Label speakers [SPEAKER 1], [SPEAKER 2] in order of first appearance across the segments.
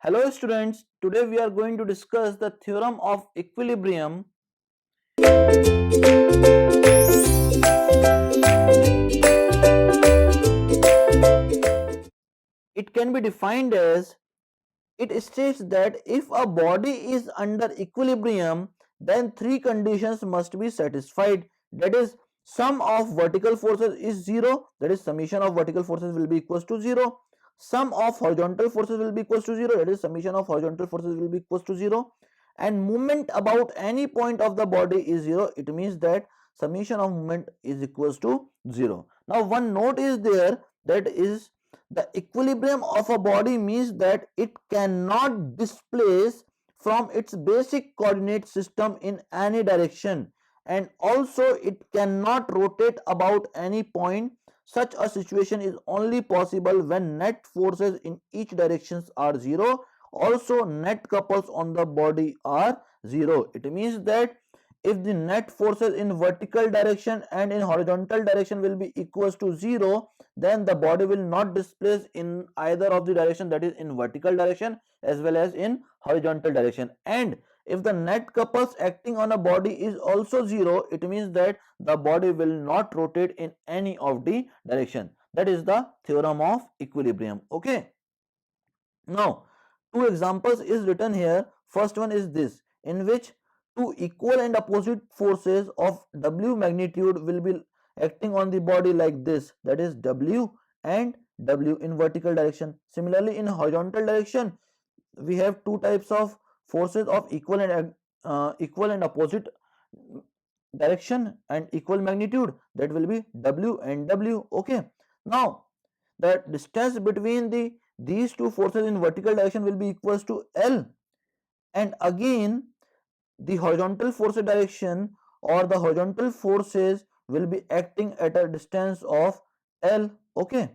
[SPEAKER 1] Hello students, today we are going to discuss the theorem of equilibrium. It can be defined as, it states that if a body is under equilibrium, then three conditions must be satisfied. That is, sum of vertical forces is 0, that is summation of vertical forces will be equals to 0. Sum of horizontal forces will be equals to 0, that is summation of horizontal forces will be equals to 0. And movement about any point of the body is 0. It means that summation of movement is equals to 0. Now one note is there, that is the equilibrium of a body means that it cannot displace from its basic coordinate system in any direction, and also it cannot rotate about any point. Such a situation is only possible when net forces in each directions are 0. Also net couples on the body are 0. It means that if the net forces in vertical direction and in horizontal direction will be equals to 0, then the body will not displace in either of the direction, that is in vertical direction as well as in horizontal direction. And if the net couples acting on a body is also 0, it means that the body will not rotate in any of the direction. That is the theorem of equilibrium. Okay, now two examples is written here. First one is this, in which two equal and opposite forces of W magnitude will be acting on the body like this, that is W and W in vertical direction. Similarly, in horizontal direction we have two types of forces of equal and opposite direction and equal magnitude, that will be W and W. Okay, now the distance between these two forces in vertical direction will be equals to L, and again the horizontal force direction or the horizontal forces will be acting at a distance of L. Okay,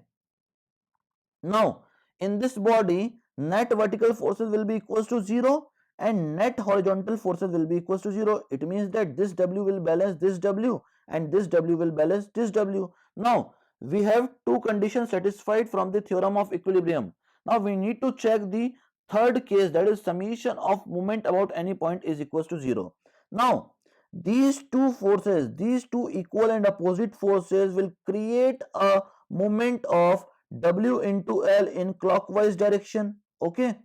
[SPEAKER 1] now in this body net vertical forces will be equals to 0 and net horizontal forces will be equals to 0. It means that this W will balance this W and this W will balance this W. Now we have two conditions satisfied from the theorem of equilibrium. Now we need to check the third case, that is summation of moment about any point is equals to 0. Now these two forces, these two equal and opposite forces will create a moment of W into L in clockwise direction. Okay,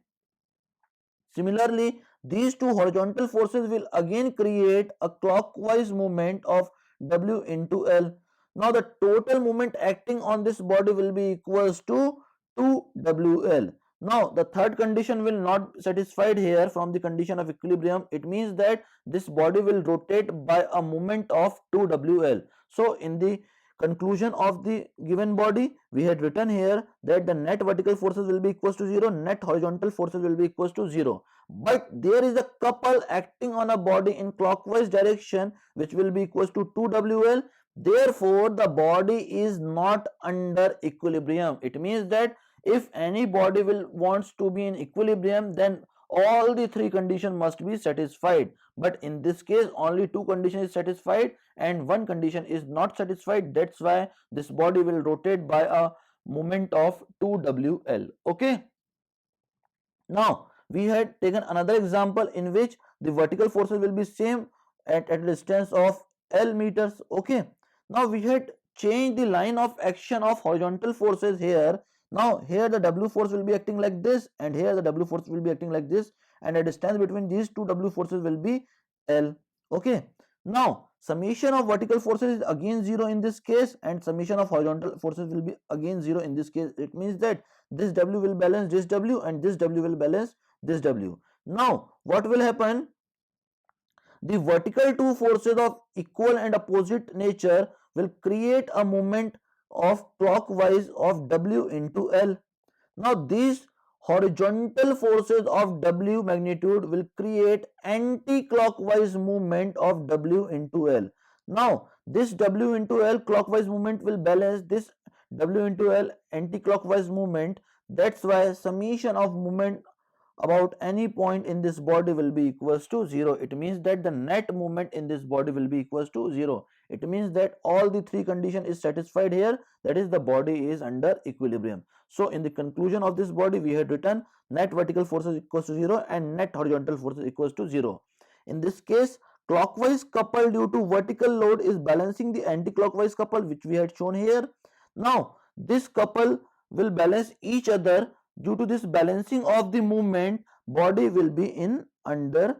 [SPEAKER 1] similarly these two horizontal forces will again create a clockwise movement of W into L. Now the total moment acting on this body will be equals to 2WL. Now the third condition will not satisfied here from the condition of equilibrium. It means that this body will rotate by a moment of 2WL. So in the conclusion of the given body, we had written here that the net vertical forces will be equals to 0, net horizontal forces will be equals to 0. But there is a couple acting on a body in clockwise direction which will be equals to 2WL. Therefore, the body is not under equilibrium. It means that if any body will wants to be in equilibrium, then all the three conditions must be satisfied. But in this case only two conditions is satisfied and one condition is not satisfied. That's why this body will rotate by a moment of 2WL. Okay, now we had taken another example in which the vertical forces will be same at a distance of L meters. Okay, now we had changed the line of action of horizontal forces here. Now here the W force will be acting like this and here the W force will be acting like this, and the distance between these two W forces will be L. Okay, now summation of vertical forces is again 0 in this case and summation of horizontal forces will be again 0 in this case. It means that this W will balance this W and this W will balance this W. Now what will happen? The vertical two forces of equal and opposite nature will create a moment of clockwise of W into L. Now these horizontal forces of W magnitude will create anti-clockwise movement of W into L. Now this W into L clockwise movement will balance this W into L anti-clockwise movement. That's why summation of movement about any point in this body will be equals to 0. It means that the net movement in this body will be equals to 0. It means that all the three condition is satisfied here, that is the body is under equilibrium. So in the conclusion of this body we had written net vertical force is equals to 0 and net horizontal force is equals to 0. In this case, clockwise couple due to vertical load is balancing the anti-clockwise couple, which we had shown here. Now this couple will balance each other. Due to this balancing of the movement, body will be in under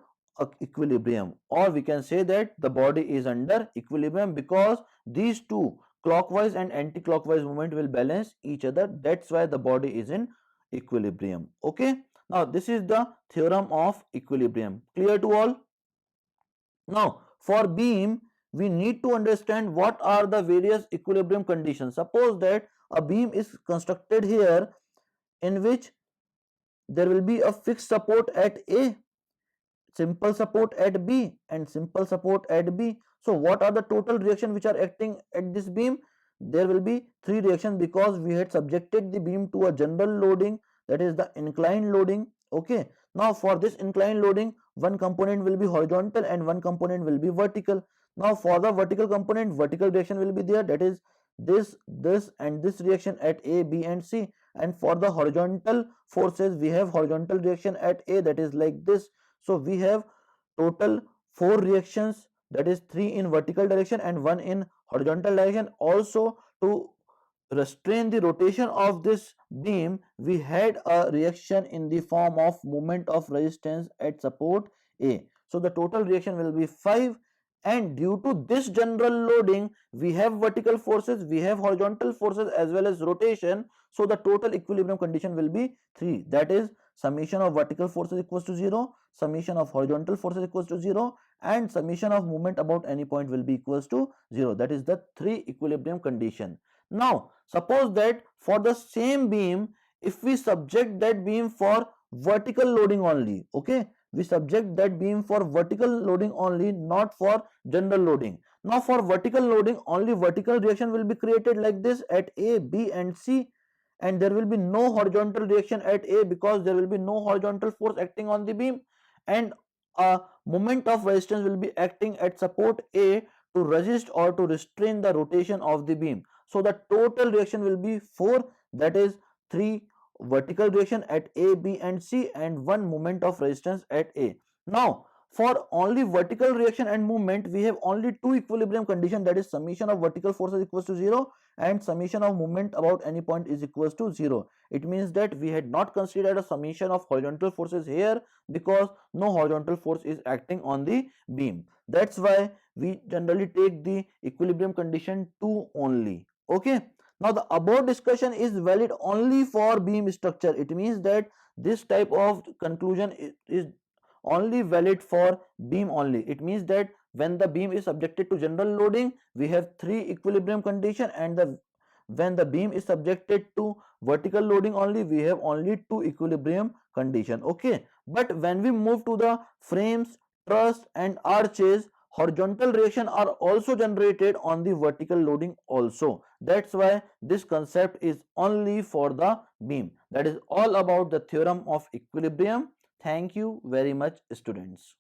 [SPEAKER 1] equilibrium, or we can say that the body is under equilibrium because these two clockwise and anti-clockwise movement will balance each other. That's why the body is in equilibrium. Okay, now this is the theorem of equilibrium. Clear to all? Now for beam we need to understand what are the various equilibrium conditions. Suppose that a beam is constructed here in which there will be a fixed support at A, simple support at B and simple support at B. So what are the total reactions which are acting at this beam? There will be three reactions because we had subjected the beam to a general loading, that is the inclined loading. Okay, now for this inclined loading, one component will be horizontal and one component will be vertical. Now for the vertical component, vertical reaction will be there, that is this and this reaction at A, B and C. And for the horizontal forces we have horizontal reaction at A, that is like this. So we have total 4 reactions, that is 3 in vertical direction and 1 in horizontal direction. Also to restrain the rotation of this beam, we had a reaction in the form of moment of resistance at support A. So the total reaction will be 5, and due to this general loading we have vertical forces, we have horizontal forces as well as rotation. So the total equilibrium condition will be 3, that is summation of vertical forces equals to 0, summation of horizontal forces equals to 0 and summation of movement about any point will be equals to 0. That is the 3 equilibrium condition. Now suppose that for the same beam, if we subject that beam for vertical loading only, okay, we subject that beam for vertical loading only, not for general loading. Now for vertical loading, only vertical reaction will be created like this at A, B and C, and there will be no horizontal reaction at A because there will be no horizontal force acting on the beam, and a moment of resistance will be acting at support A to resist or to restrain the rotation of the beam. So the total reaction will be 4, that is 3 vertical reaction at A, B and C and 1 moment of resistance at A. Now for only vertical reaction and movement we have only 2 equilibrium condition, that is summation of vertical forces equals to 0 and summation of movement about any point is equals to 0. It means that we had not considered a summation of horizontal forces here because no horizontal force is acting on the beam. That's why we generally take the equilibrium condition 2 only. Okay, now the above discussion is valid only for beam structure. It means that this type of conclusion is only valid for beam only. It means that when the beam is subjected to general loading we have 3 equilibrium condition, and when the beam is subjected to vertical loading only we have only 2 equilibrium condition. Okay, but when we move to the frames, truss and arches, horizontal reaction are also generated on the vertical loading also. That's why this concept is only for the beam. That is all about the theorem of equilibrium. Thank you very much, students.